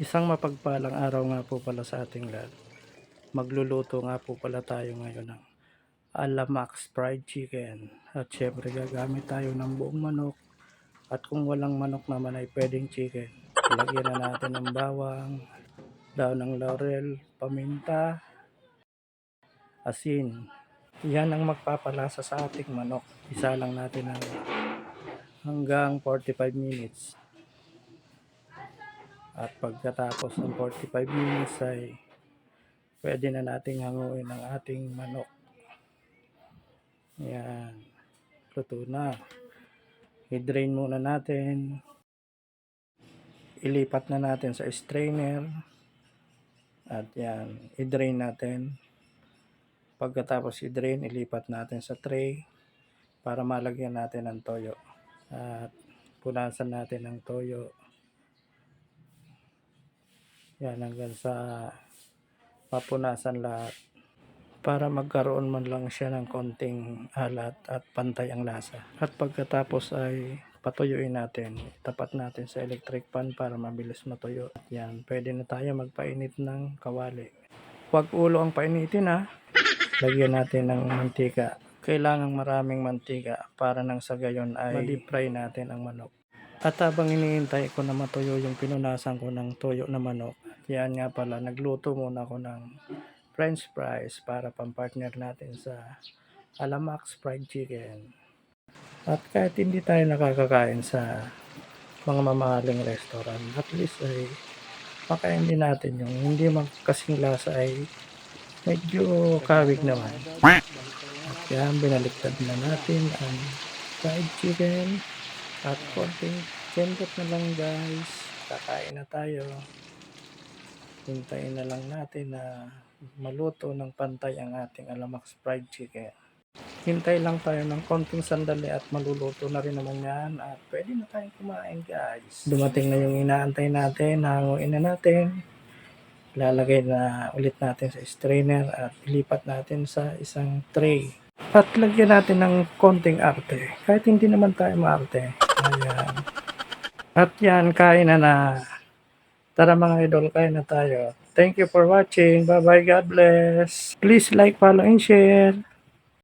Isang mapagpalang araw nga po pala sa ating lahat. Magluluto nga po pala tayo ngayon ng Alamax fried chicken. At syempre gagamit tayo ng buong manok. At kung walang manok naman ay pwedeng chicken. Lagyan na natin ng bawang, daon ng laurel, paminta, asin. Yan ang magpapalasa sa ating manok. Isa lang natin hanggang 45 minutes. At pagkatapos ng 45 minutes ay pwede na nating hanguin ang ating manok. Yan, luto na. I-drain muna natin. Ilipat na natin sa strainer. At yan, i-drain natin. Pagkatapos i-drain, ilipat natin sa tray para malagyan natin ng toyo. At punasan natin ng toyo. Yan, hanggang sa mapunasan lahat. Para magkaroon man lang siya ng konting alat at pantay ang lasa. At pagkatapos ay patuyuin natin. Tapat natin sa electric pan para mabilis matuyo. At yan, pwede na tayo magpainit ng kawali. Huwag ulo ang painitin ha. Lagyan natin ng mantika. Kailangang maraming mantika para nang sa gayon ay ma-deep fry natin ang manok. At habang iniintay ko na matuyo yung pinunasan ko ng toyo na manok, yan nga pala, nagluto muna ako ng French fries para pampartner natin sa Alamax fried chicken. At kahit hindi tayo nakakakain sa mga mamahaling restaurant, at least ay makain din natin yung hindi kasing lasa ay medyo kawig naman. At yan, binaliktad na natin ang fried chicken. At konting kendot na lang guys. Kakain na tayo. Hintayin na lang natin na maluto ng pantay ang ating Alamax fried chicken. Hintay lang tayo ng konting sandali at maluluto na rin naman yan. At pwede na tayong kumain guys. Dumating na yung inaantay natin. Hanguin na natin. Lalagay na ulit natin sa strainer at ilipat natin sa isang tray. At lagyan natin ng konting arte. Kahit hindi naman tayo maarte. Ayan. At yan, kain na. Tara mga idol, kain na tayo. Thank you for watching. Bye bye, God bless. Please like, follow, and share.